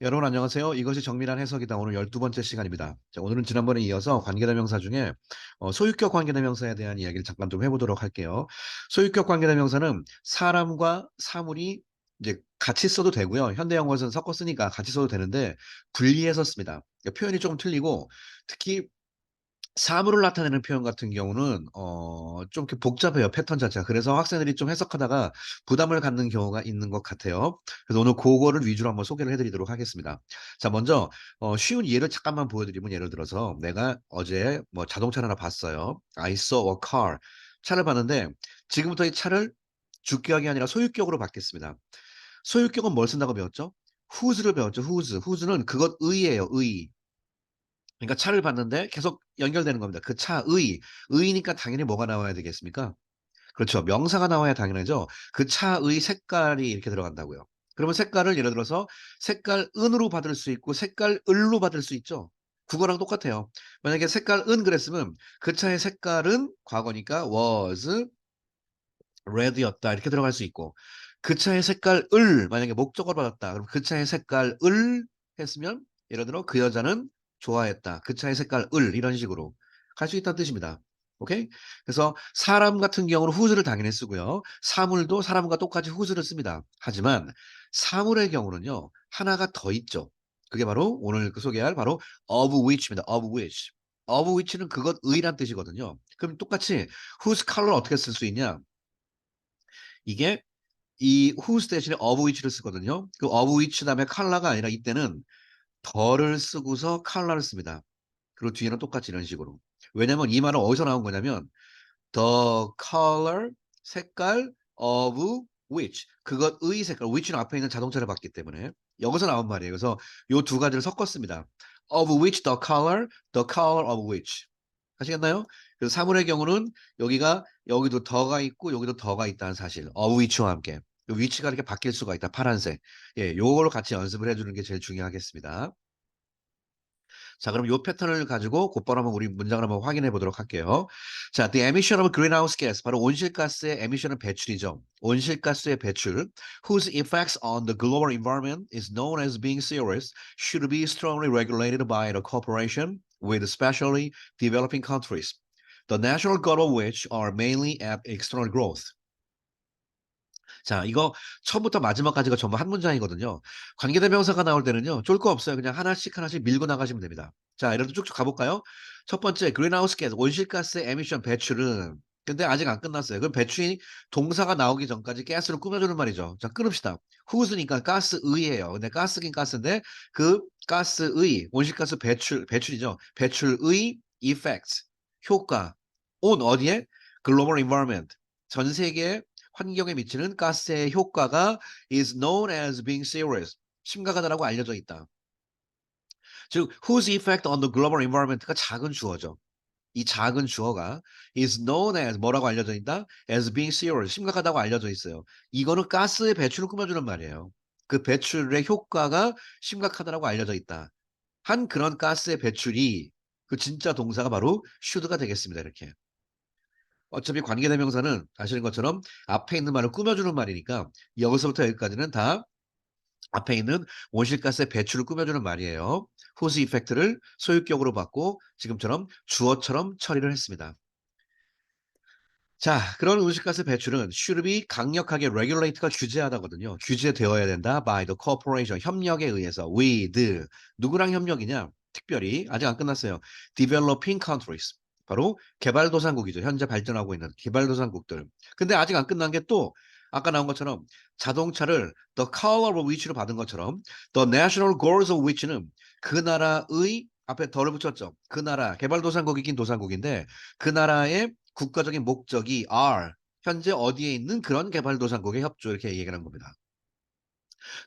여러분 안녕하세요. 이것이 정밀한 해석이다. 오늘 12번째 시간입니다. 자, 오늘은 지난번에 이어서 관계대명사 중에 소유격 관계대명사에 대한 이야기를 잠깐 좀 해보도록 할게요. 소유격 관계대명사는 사람과 사물이 이제 같이 써도 되고요. 현대 영어에서는 섞어 쓰니까 같이 써도 되는데 분리해서 씁니다. 그러니까 표현이 조금 틀리고 특히 사물을 나타내는 표현 같은 경우는 좀 이렇게 복잡해요. 패턴 자체가. 그래서 학생들이 좀 해석하다가 부담을 갖는 경우가 있는 것 같아요. 그래서 오늘 그거를 위주로 한번 소개를 해드리도록 하겠습니다. 자, 먼저 쉬운 예를 잠깐만 보여드리면 예를 들어서 내가 어제 뭐 자동차를 하나 봤어요. I saw a car. 차를 봤는데 지금부터 이 차를 주격이 아니라 소유격으로 받겠습니다. 소유격은 뭘 쓴다고 배웠죠? whose를 배웠죠. whose. whose는 그것의예요. 의. 그러니까 차를 봤는데 계속 연결되는 겁니다. 그 차의, 의니까 당연히 뭐가 나와야 되겠습니까? 그렇죠. 명사가 나와야 당연하죠. 그 차의 색깔이 이렇게 들어간다고요. 그러면 색깔을 예를 들어서 색깔은으로 받을 수 있고 색깔을로 받을 수 있죠. 국어랑 똑같아요. 만약에 색깔은 그랬으면 그 차의 색깔은 과거니까 was red였다 이렇게 들어갈 수 있고 그 차의 색깔을 만약에 목적어로 받았다. 그럼 그 차의 색깔을 했으면 예를 들어 그 여자는 좋아했다. 그 차의 색깔을 이런 식으로 갈 수 있다는 뜻입니다. 오케이? 그래서 사람 같은 경우는 whose를 당연히 쓰고요. 사물도 사람과 똑같이 whose를 씁니다. 하지만 사물의 경우는요. 하나가 더 있죠. 그게 바로 오늘 소개할 바로 of which입니다. of which. of which는 그것의란 뜻이거든요. 그럼 똑같이 whose color 어떻게 쓸 수 있냐? 이게 이 whose 대신에 of which를 쓰거든요. 그 of which 다음에 컬러가 아니라 이때는 더를 쓰고서 컬러를 씁니다. 그리고 뒤에는 똑같이 이런 식으로. 왜냐면 이 말은 어디서 나온 거냐면 the color 색깔 of which 그것의 색깔 which는 앞에 있는 자동차를 봤기 때문에 여기서 나온 말이에요. 그래서 요 두 가지를 섞었습니다. of which the color of which 아시겠나요? 그래서 사물의 경우는 여기가 여기도 더가 있고 여기도 더가 있다는 사실. of which와 함께. 요 위치가 이렇게 바뀔 수가 있다. 파란색. 예, 요거를 같이 연습을 해주는 게 제일 중요하겠습니다. 자, 그럼 요 패턴을 가지고 곧바로 한번 우리 문장을 한번 확인해 보도록 할게요. 자, the emission of greenhouse gas. 바로 온실가스의 emission은 배출이죠. 온실가스의 배출. whose effects on the global environment is known as being serious should be strongly regulated by the cooperation with especially developing countries. The national goal of which are mainly at external growth. 자, 이거 처음부터 마지막까지가 전부 한 문장이거든요. 관계대명사가 나올 때는요. 쫄 거 없어요. 그냥 하나씩 하나씩 밀고 나가시면 됩니다. 자, 예를 들어 쭉쭉 가볼까요? 첫 번째, 그린하우스 가스, 온실가스 에미션 배출은 근데 아직 안 끝났어요. 그럼 배출이 동사가 나오기 전까지 가스를 꾸며주는 말이죠. 자, 끊읍시다. whose니까 가스의예요. 근데 가스긴 가스인데 그 가스의 온실가스 배출이죠. 배출의 effects 효과 on 어디에? 글로벌 environment 전 세계 환경에 미치는 가스의 효과가 is known as being serious. 심각하다라고 알려져 있다. 즉, whose effect on the global environment가 작은 주어죠. 이 작은 주어가 is known as 뭐라고 알려져 있다? as being serious. 심각하다고 알려져 있어요. 이거는 가스의 배출을 꾸며주는 말이에요. 그 배출의 효과가 심각하다라고 알려져 있다. 한 그런 가스의 배출이 그 진짜 동사가 바로 should가 되겠습니다. 이렇게. 어차피 관계대명사는 아시는 것처럼 앞에 있는 말을 꾸며주는 말이니까 여기서부터 여기까지는 다 앞에 있는 온실가스의 배출을 꾸며주는 말이에요. 호스 이펙트를 소유격으로 받고 지금처럼 주어처럼 처리를 했습니다. 자, 그런 온실가스 배출은 should be 강력하게 regulate가 규제하다거든요. 규제되어야 된다. by the corporation 협력에 의해서 with 누구랑 협력이냐? 특별히 아직 안 끝났어요. developing countries 바로 개발도상국이죠. 현재 발전하고 있는 개발도상국들. 근데 아직 안 끝난 게 또 아까 나온 것처럼 자동차를 the color of which로 받은 것처럼 the national goals of which는 그 나라의 앞에 덜을 붙였죠. 그 나라 개발도상국이긴 도상국인데 그 나라의 국가적인 목적이 are 현재 어디에 있는 그런 개발도상국의 협조 이렇게 얘기하는 겁니다.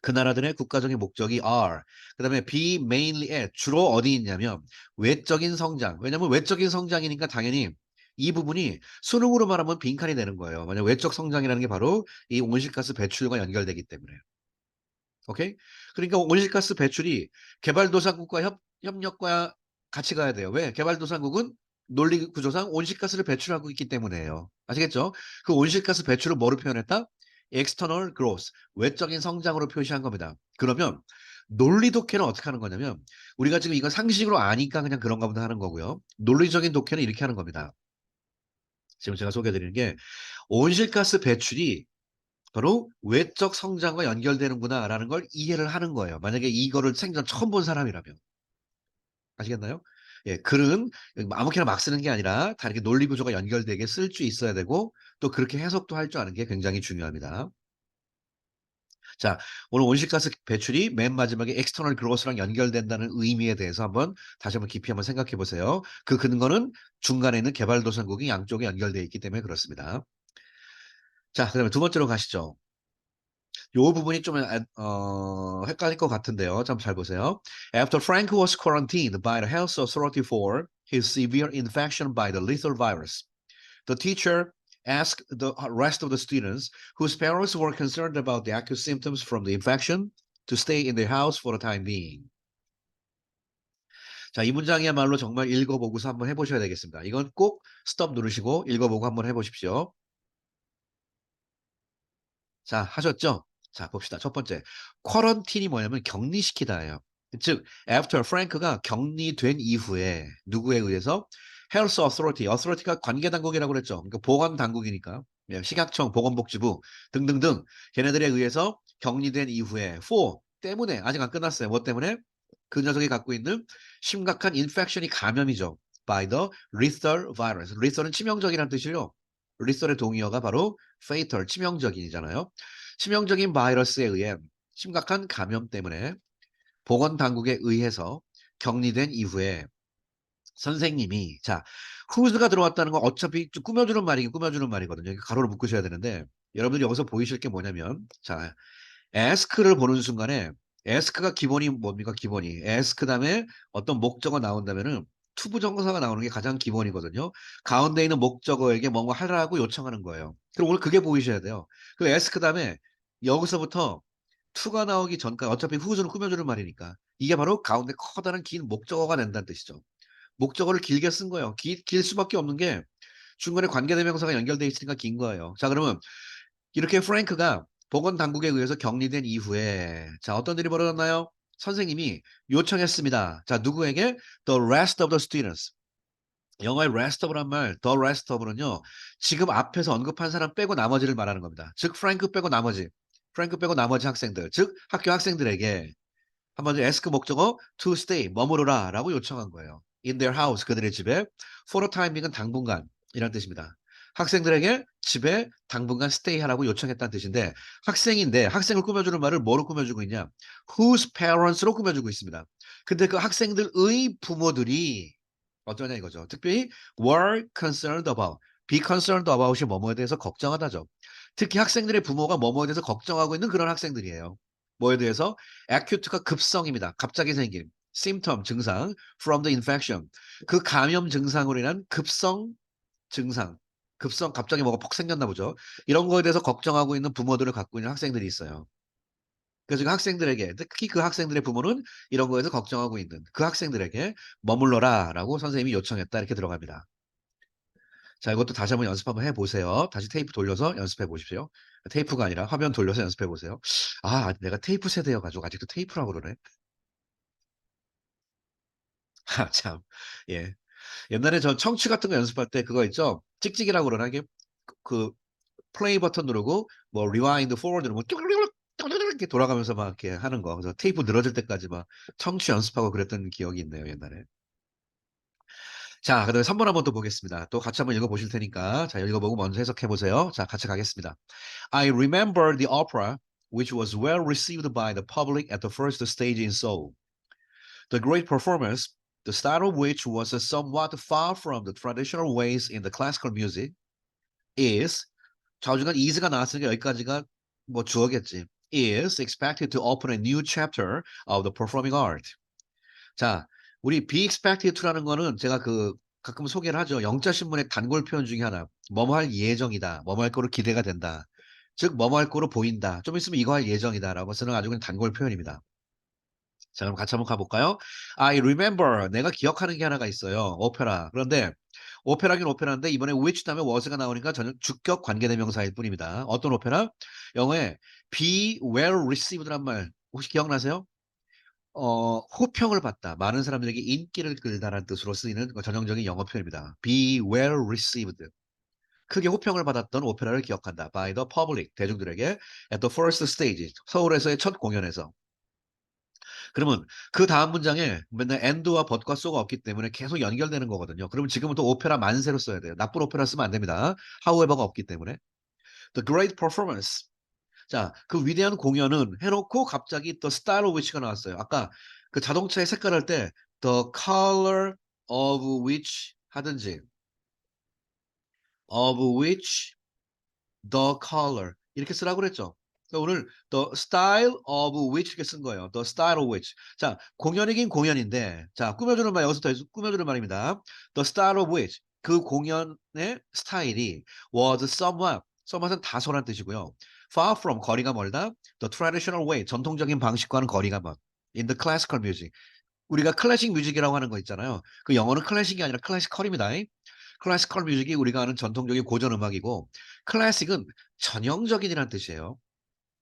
그 나라들의 국가적인 목적이 are 그다음에 be mainly에 주로 어디 있냐면 외적인 성장. 왜냐하면 외적인 성장이니까 당연히 이 부분이 수능으로 말하면 빈칸이 되는 거예요. 만약 외적 성장이라는 게 바로 이 온실가스 배출과 연결되기 때문에. 오케이? 그러니까 온실가스 배출이 개발도상국과 협력과 같이 가야 돼요. 왜? 개발도상국은 논리 구조상 온실가스를 배출하고 있기 때문에요. 아시겠죠? 그 온실가스 배출을 뭐로 표현했다? external growth, 외적인 성장으로 표시한 겁니다. 그러면 논리 독해는 어떻게 하는 거냐면 우리가 지금 이건 상식으로 아니까 그냥 그런가 보다 하는 거고요. 논리적인 독해는 이렇게 하는 겁니다. 지금 제가 소개해드리는 게 온실가스 배출이 바로 외적 성장과 연결되는구나라는 걸 이해를 하는 거예요. 만약에 이거를 생전 처음 본 사람이라면. 아시겠나요? 예, 글은 아무렇게나 막 쓰는 게 아니라 다 이렇게 논리 구조가 연결되게 쓸 줄 있어야 되고 또 그렇게 해석도 할 줄 아는 게 굉장히 중요합니다. 자, 오늘 온실가스 배출이 맨 마지막에 external growth랑 연결된다는 의미에 대해서 다시 한번 깊이 한번 생각해 보세요. 그 근거는 중간에 있는 개발도상국이 양쪽에 연결되어 있기 때문에 그렇습니다. 자, 그다음에 두 번째로 가시죠. 요 부분이 좀 헷갈릴 것 같은데요. 좀 잘 보세요. After Frank was quarantined by the health authority for his severe infection by the lethal virus, the teacher asked the rest of the students whose parents were concerned about the acute symptoms from the infection to stay in their house for the time being. 자, 이 문장이야말로 정말 읽어보고서 한번 해보셔야 되겠습니다. 이건 꼭 스톱 누르시고 읽어보고 한번 해보십시오. 자, 하셨죠? 자, 봅시다. 첫 번째. 쿼런틴이 뭐냐면 격리시키다예요. 즉, after Frank가 격리된 이후에 누구에 의해서 Health Authority, Authority가 관계당국이라고 그랬죠. 그러니까 보건당국이니까. 예, 식약청, 보건복지부 등등등 걔네들에 의해서 격리된 이후에 for 때문에 아직 안 끝났어요. 뭐 때문에? 그 녀석이 갖고 있는 심각한 인펙션이 감염이죠. by the lethal virus. lethal은 치명적이라는 뜻이요. lethal의 동의어가 바로 fatal, 치명적인이잖아요. 치명적인 바이러스에 의해 심각한 감염 때문에 보건당국에 의해서 격리된 이후에 선생님이 자 who's가 들어왔다는 건 어차피 좀 꾸며주는 말이긴 꾸며주는 말이거든요. 가로로 묶으셔야 되는데 여러분들이 여기서 보이실 게 뭐냐면 자 ask를 보는 순간에 ask가 기본이 뭡니까? 기본이 ask 다음에 어떤 목적어 나온다면은 투부정사가 나오는 게 가장 기본이거든요. 가운데 있는 목적어에게 뭔가 하라고 요청하는 거예요. 그럼 오늘 그게 보이셔야 돼요. 그 ask 다음에 여기서부터 to가 나오기 전까지 어차피 who's는 꾸며주는 말이니까 이게 바로 가운데 커다란 긴 목적어가 된다는 뜻이죠. 목적어를 길게 쓴 거예요. 길 수밖에 없는 게 중간에 관계대명사가 연결돼 있으니까 긴 거예요. 자, 그러면 이렇게 프랭크가 보건당국에 의해서 격리된 이후에 자, 어떤 일이 벌어졌나요? 선생님이 요청했습니다. 자, 누구에게? The rest of the students. 영어의 rest of란 말, the rest of는요. 지금 앞에서 언급한 사람 빼고 나머지를 말하는 겁니다. 즉 프랭크 빼고 나머지. 프랭크 빼고 나머지 학생들. 즉 학교 학생들에게 한번 ask 목적어 to stay 머무르라라고 요청한 거예요. In their house 그들의 집에 for a timeing은 당분간 이란 뜻입니다. 학생들에게 집에 당분간 stay 하라고 요청했다는 뜻인데 학생인데 학생을 꾸며주는 말을 뭐로 꾸며주고 있냐? whose parents로 꾸며주고 있습니다. 근데 그 학생들의 부모들이 어쩌냐 이거죠. 특별히 were concerned about, be concerned about이 뭐뭐에 대해서 걱정하다죠. 특히 학생들의 부모가 뭐뭐에 대해서 걱정하고 있는 그런 학생들이에요. 뭐에 대해서? acute가 급성입니다. 갑자기 생긴 symptom 증상 from the infection. 그 감염 증상으로 인한 급성 증상. 급성 갑자기 뭐가 퍽 생겼나 보죠. 이런 거에 대해서 걱정하고 있는 부모들을 갖고 있는 학생들이 있어요. 그래서 그 학생들에게 특히 그 학생들의 부모는 이런 거에서 걱정하고 있는 그 학생들에게 머물러라라고 선생님이 요청했다 이렇게 들어갑니다. 자, 이것도 다시 한번 연습 한번 해보세요. 다시 테이프 돌려서 연습해 보십시오. 테이프가 아니라 화면 돌려서 연습해 보세요. 아, 내가 테이프 세대여가지고 아직도 테이프라고 그러네. 아, 참. 예. 옛날에 저 청취 같은 거 연습할 때 그거 있죠? 찍찍이라고 그러나 이게 그 플레이 버튼 누르고 뭐 리와인드 포워드 누르고 이렇게 돌아가면서 막 이렇게 하는 거. 그래서 테이프 늘어질 때까지 막 청취 연습하고 그랬던 기억이 있네요, 옛날에. 자, 그다음에 3번 한번 또 보겠습니다. 또 같이 한번 읽어보실 테니까. 자, 읽어보고 먼저 해석해보세요. 자, 같이 가겠습니다. I remember the opera, which was well received by the public at the first stage in Seoul. The great performance, the style of which was somewhat far from the traditional ways in the classical music, is 좌우중간 is가 나왔으니까 여기까지가 뭐 주어겠지. is expected to open a new chapter of the performing art. 자, 우리 be expected to라는 거는 제가 가끔 소개를 하죠. 영자 신문의 단골 표현 중에 하나. 뭐뭐 할 예정이다. 뭐뭐 할 거로 기대가 된다. 즉 뭐뭐 할 거로 보인다. 좀 있으면 이거 할 예정이다라고 쓰는 아주 그냥 단골 표현입니다. 자, 그럼 같이 한번 가볼까요? I remember. 내가 기억하는 게 하나가 있어요. 오페라. 그런데 오페라긴 오페라인데 이번에 which 다음에 was가 나오니까 전혀 주격 관계대명사일 뿐입니다. 어떤 오페라? 영어에 be well received란 말 혹시 기억나세요? 호평을 받다. 많은 사람들에게 인기를 끌다라는 뜻으로 쓰이는 그 전형적인 영어 표현입니다. be well received. 크게 호평을 받았던 오페라를 기억한다. by the public. 대중들에게 at the first stage. 서울에서의 첫 공연에서. 그러면 그 다음 문장에 맨날 and와 but과 so가 없기 때문에 계속 연결되는 거거든요. 그러면 지금부터 오페라 만세로 써야 돼요. 나쁜 오페라 쓰면 안 됩니다. however가 없기 때문에. The great performance. 자, 그 위대한 공연은 해놓고 갑자기 the style of which가 나왔어요. 아까 그 자동차의 색깔 할 때 the color of which 하든지 of which the color 이렇게 쓰라고 그랬죠. 그러니까 오늘 the style of which 이렇게 쓴 거예요. the style of which. 자, 공연이긴 공연인데 자, 꾸며주는 말 여기서 더 꾸며주는 말입니다. the style of which 그 공연의 스타일이 was somewhat은 다소란 뜻이고요. far from 거리가 멀다. the traditional way 전통적인 방식과는 거리가 먼. in the classical music 우리가 클래식 뮤직이라고 하는 거 있잖아요. 그 영어는 클래식이 아니라 클래시컬입니다. 클래시컬 뮤직이 우리가 아는 전통적인 고전 음악이고 클래식은 전형적인이라는 뜻이에요.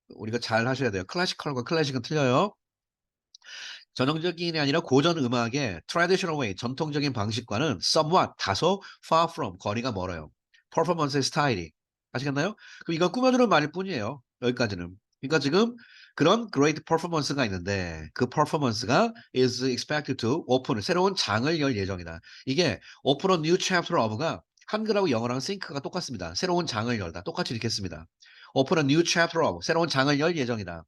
우리가 잘 하셔야 돼요. 클래시컬과 클래식은 틀려요. 전형적인이 아니라 고전 음악의 traditional way, 전통적인 방식과는 somewhat, 다소 far from, 거리가 멀어요. 퍼포먼스의 스타일이. 아시겠나요? 그럼 이건 꾸며주는 말일 뿐이에요. 여기까지는. 그러니까 지금 그런 great performance가 있는데 그 performance가 is expected to open, 새로운 장을 열 예정이다. 이게 open a new chapter of가 한글하고 영어랑 싱크가 똑같습니다. 새로운 장을 열다. 똑같이 읽겠습니다. open a new chapter of, 새로운 장을 열 예정이다.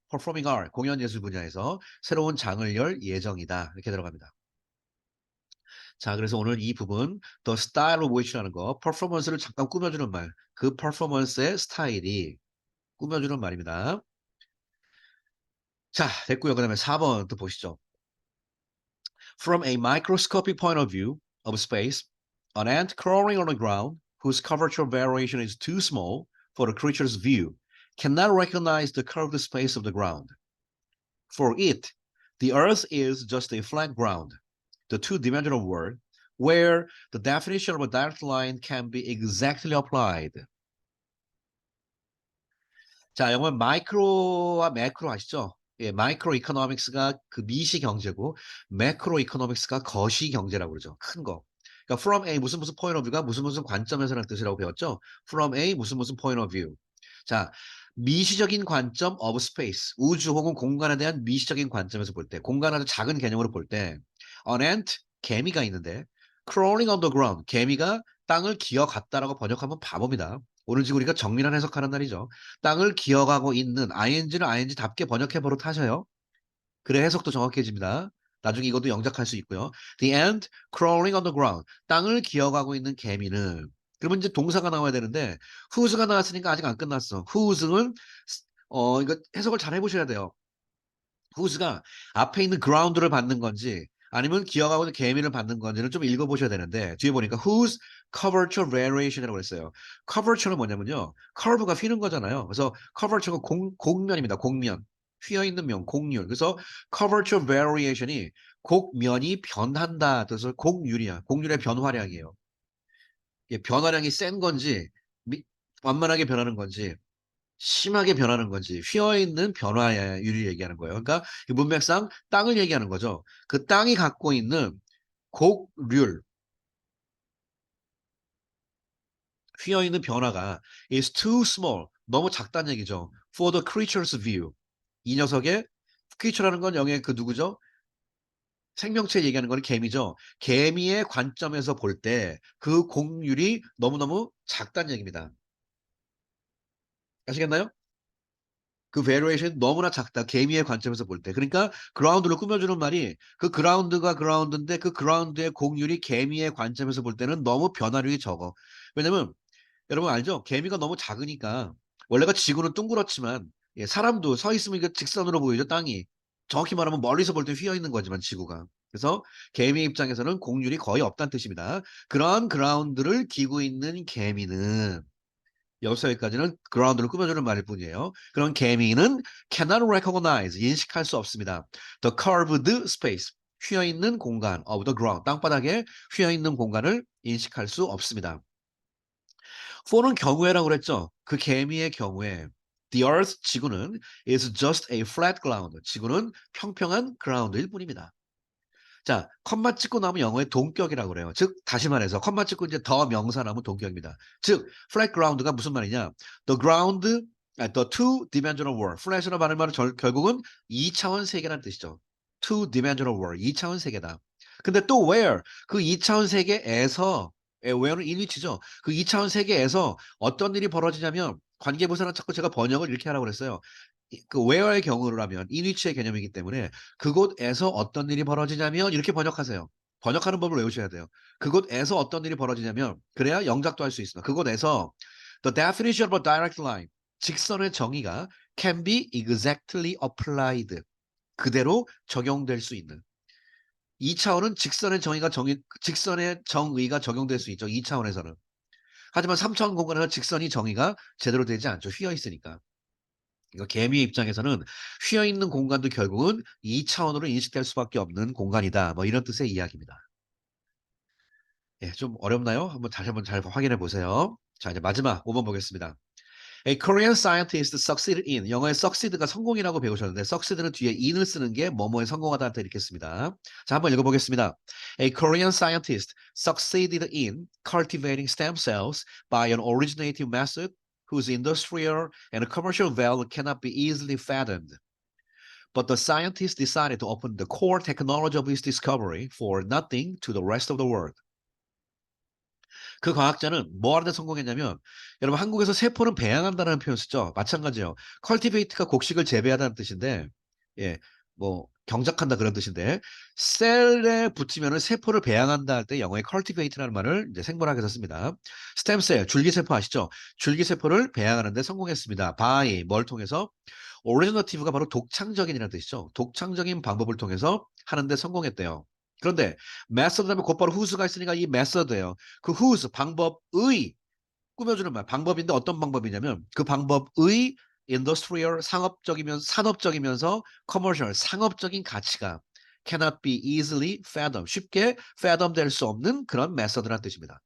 performing art, 공연 예술 분야에서 새로운 장을 열 예정이다. 이렇게 들어갑니다. 자, 그래서 오늘 이 부분, the style of which라는 거, performance를 잠깐 꾸며주는 말, 그 performance의 스타일이 꾸며주는 말입니다. 자, 됐고요. 그 다음에 4번 또 보시죠. From a microscopic point of view of space, an ant crawling on the ground, whose curvature variation is too small for the creature's view, cannot recognize the curved space of the ground. For it, the earth is just a flat ground, the two-dimensional world, where the definition of a direct line can be exactly applied. 자, 영어는 마이크로와 매크로 아시죠? 예, 마이크로 이코노믹스가 그 미시 경제고 매크로 이코노믹스가 거시 경제라고 그러죠. 큰 거. 그러니까 from a 무슨 무슨 point of view가 무슨 무슨 관점에서라는 뜻이라고 배웠죠. from a 무슨 무슨 point of view. 자, 미시적인 관점 of space. 우주 혹은 공간에 대한 미시적인 관점에서 볼 때, 공간 아주 작은 개념으로 볼 때, an ant, 개미가 있는데, crawling on the ground, 개미가 땅을 기어갔다라고 번역하면 바보입니다. 오늘 지금 우리가 정밀한 해석하는 날이죠. 땅을 기어가고 있는 ing는 ing답게 번역해 버릇 하셔요. 그래 해석도 정확해집니다. 나중에 이것도 영작할 수 있고요. The ant crawling on the ground. 땅을 기어가고 있는 개미는 그러면 이제 동사가 나와야 되는데 whose가 나왔으니까 아직 안 끝났어. whose는 이거 해석을 잘 해보셔야 돼요. whose가 앞에 있는 ground를 받는 건지 아니면 기어가고 있는 개미를 받는 건지는 좀 읽어보셔야 되는데 뒤에 보니까 whose curvature variation이라고 했어요. curvature는 뭐냐면요. curve가 휘는 거잖아요. 그래서 curvature가 곡면입니다. 곡면. 휘어있는 면, 곡률. 그래서 curvature variation이 곡면이 변한다. 그래서 곡률이야. 곡률의 변화량이에요. 이게 변화량이 센 건지 완만하게 변하는 건지 심하게 변하는 건지 휘어있는 변화율을 얘기하는 거예요. 그러니까 문맥상 땅을 얘기하는 거죠. 그 땅이 갖고 있는 곡률, 휘어있는 변화가 is too small, 너무 작다는 얘기죠. For the creature's view. 이 녀석의 creature라는 건 영의 그 누구죠? 생명체 얘기하는 건 개미죠. 개미의 관점에서 볼 때 그 곡률이 너무너무 작다는 얘기입니다. 아시겠나요? 그 베리에이션이 너무나 작다. 개미의 관점에서 볼 때. 그러니까 그라운드를 꾸며주는 말이 그 그라운드가 그라운드인데 그 그라운드의 곡률이 개미의 관점에서 볼 때는 너무 변화량이 적어. 왜냐면 여러분 알죠? 개미가 너무 작으니까 원래가 지구는 둥그렇지만 예, 사람도 서 있으면 이게 직선으로 보이죠, 땅이. 정확히 말하면 멀리서 볼 때 휘어 있는 거지만 지구가. 그래서 개미 입장에서는 곡률이 거의 없다는 뜻입니다. 그런 그라운드를 기고 있는 개미는 여기까지는 그라운드를 꾸며주는 말일 뿐이에요. 그런 개미는 cannot recognize, 인식할 수 없습니다. The curved space, 휘어있는 공간 of the ground, 땅바닥에 휘어있는 공간을 인식할 수 없습니다. for는 경우에라고 그랬죠. 그 개미의 경우에 The Earth, 지구는 is just a flat ground. 지구는 평평한 ground일 뿐입니다. 자, 컴마 찍고 나면 영어의 동격이라고 그래요. 즉, 다시 말해서 컴마 찍고 이제 더 명사 나오면 동격입니다. 즉, flat ground가 무슨 말이냐? The ground, the two-dimensional world. flat이라는 말은 결국은 2차원 세계라는 뜻이죠. two-dimensional world, 2차원 세계다. 근데 또 where? 그 2차원 세계에서, where는 인위치죠. 그 2차원 세계에서 어떤 일이 벌어지냐면 관계부사는 자꾸 제가 번역을 이렇게 하라고 그랬어요. 그 where의 경우라면 인위치의 개념이기 때문에 그곳에서 어떤 일이 벌어지냐면 이렇게 번역하세요. 번역하는 법을 외우셔야 돼요. 그곳에서 어떤 일이 벌어지냐면 그래야 영작도 할 수 있습니다. 그곳에서 the definition of a direct line 직선의 정의가 can be exactly applied 그대로 적용될 수 있는 2차원은 직선의 정의가 적용될 수 있죠. 2차원에서는. 하지만 3차원 공간에서 직선이 정의가 제대로 되지 않죠. 휘어 있으니까. 이거 개미의 입장에서는 휘어 있는 공간도 결국은 2차원으로 인식될 수밖에 없는 공간이다. 뭐 이런 뜻의 이야기입니다. 예, 좀 어렵나요? 다시 한번 잘 확인해 보세요. 자, 이제 마지막 5번 보겠습니다. A Korean scientist succeeded in. 영어의 succeed가 성공이라고 배우셨는데 succeed는 뒤에 in을 쓰는 게 뭐뭐에 성공하다 이렇게 씁니다. 자, 한번 읽어보겠습니다. A Korean scientist succeeded in cultivating stem cells by an originative method whose industrial and commercial value cannot be easily fathomed. But the scientist decided to open the core technology of his discovery for nothing to the rest of the world. 그 과학자는 뭐 하는데 성공했냐면 여러분 한국에서 세포는 배양한다는 표현 쓰죠. 마찬가지예요. cultivate가 곡식을 재배하다는 뜻인데 예, 뭐 경작한다 그런 뜻인데 셀에 붙이면은 세포를 배양한다 할 때 영어에 cultivate라는 말을 이제 생분학에서 씁니다. 스템셀, 줄기세포 아시죠? 줄기세포를 배양하는데 성공했습니다. by 뭘 통해서? 오리지너티브가 바로 독창적인이라는 뜻이죠. 독창적인 방법을 통해서 하는데 성공했대요. 그런데 메서드 다음에 곧바로 who's가 있으니까 이 메서드예요. 그 whose 방법의 꾸며주는 말 방법인데 어떤 방법이냐면 그 방법의 industrial 산업적이면서 commercial 상업적인 가치가 cannot be easily fathom 쉽게 fathom 될 수 없는 그런 메서드라는 뜻입니다.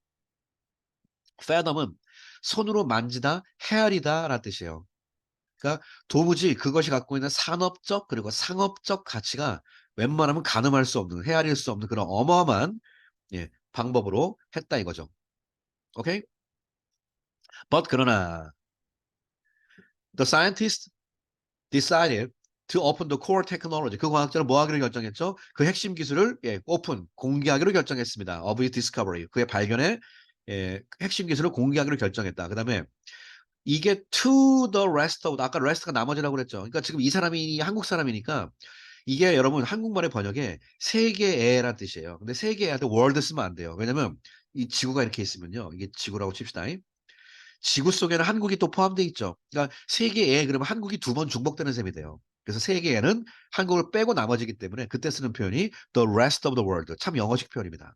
fathom은 손으로 만지다 헤아리다 라는 뜻이에요. 그러니까 도무지 그것이 갖고 있는 산업적 그리고 상업적 가치가 웬만하면 가늠할 수 없는 헤아릴 수 없는 그런 어마어마한 예, 방법으로 했다 이거죠. 오케이? But 그러나 the scientist decided to open the core technology. 그 과학자는 뭐 하기로 결정했죠? 그 핵심 기술을 오픈, 공개하기로 결정했습니다. of his discovery. 그의 발견의 핵심 기술을 공개하기로 결정했다. 그 다음에 이게 to the rest of, 아까 rest가 나머지라고 그랬죠. 그러니까 지금 이 사람이 한국 사람이니까 이게 여러분 한국말의 번역에 세계애란 뜻이에요. 근데 세계애한테 world 쓰면 안 돼요. 왜냐면 이 지구가 이렇게 있으면요. 이게 지구라고 칩시다. 지구 속에는 한국이 또 포함되어 있죠. 그러니까 세계에 그러면 한국이 두 번 중복되는 셈이 돼요. 그래서 세계에는 한국을 빼고 나머지기 때문에 그때 쓰는 표현이 the rest of the world. 참 영어식 표현입니다.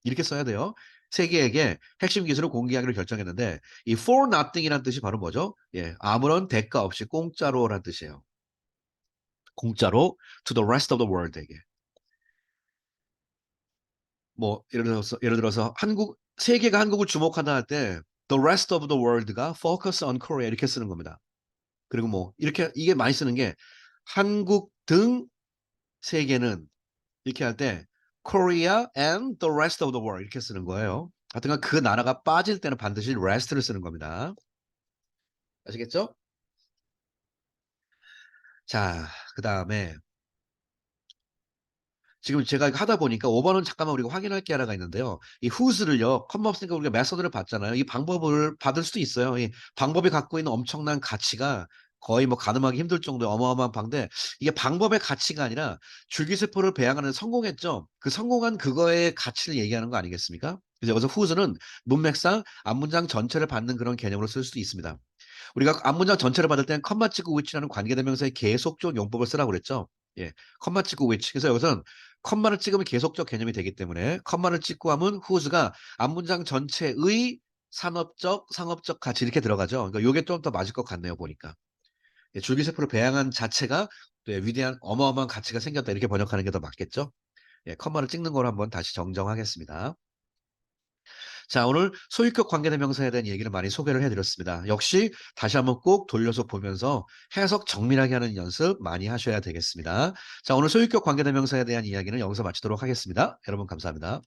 이렇게 써야 돼요. 세계에게 핵심 기술을 공개하기로 결정했는데 이 for nothing이라는 뜻이 바로 뭐죠? 예, 아무런 대가 없이 공짜로라는 뜻이에요. 공짜로 to the rest of the world에게. 뭐 예를 들어서 한국 세계가 한국을 주목한다 할 때 the rest of the world가 focus on Korea 이렇게 쓰는 겁니다. 그리고 뭐 이렇게 이게 많이 쓰는 게 한국 등 세계는 이렇게 할 때 Korea and the rest of the world 이렇게 쓰는 거예요. 하여튼간 그 나라가 빠질 때는 반드시 rest를 쓰는 겁니다. 아시겠죠? 자, 그다음에 지금 제가 하다 보니까 5번은 잠깐만 우리가 확인할 게 하나가 있는데요. 이 who's를요, 컴마 없으니까 우리가 메서드를 봤잖아요. 이 방법을 받을 수도 있어요. 이 방법이 갖고 있는 엄청난 가치가 거의 뭐 가늠하기 힘들 정도의 어마어마한 방인데 이게 방법의 가치가 아니라 줄기세포를 배양하는 데 성공했죠. 그 성공한 그거의 가치를 얘기하는 거 아니겠습니까? 그래서 여기서 who's는 문맥상 앞문장 전체를 받는 그런 개념으로 쓸 수도 있습니다. 우리가 앞문장 전체를 받을 때는 컴마 찍고 which라는 관계대명사의 계속적 용법을 쓰라고 그랬죠. 예, 컴마 찍고 which. 그래서 여기서는 컴마를 찍으면 계속적 개념이 되기 때문에 컴마를 찍고 하면 whose가 앞문장 전체의 산업적, 상업적 가치 이렇게 들어가죠. 그러니까 이게 좀 더 맞을 것 같네요, 보니까. 예, 줄기세포를 배양한 자체가 또 위대한 어마어마한 가치가 생겼다 이렇게 번역하는 게 더 맞겠죠. 예, 컴마를 찍는 걸 한번 다시 정정하겠습니다. 자, 오늘 소유격 관계대명사에 대한 얘기를 많이 소개를 해드렸습니다. 역시 다시 한번 꼭 돌려서 보면서 해석 정밀하게 하는 연습 많이 하셔야 되겠습니다. 자, 오늘 소유격 관계대명사에 대한 이야기는 여기서 마치도록 하겠습니다. 여러분 감사합니다.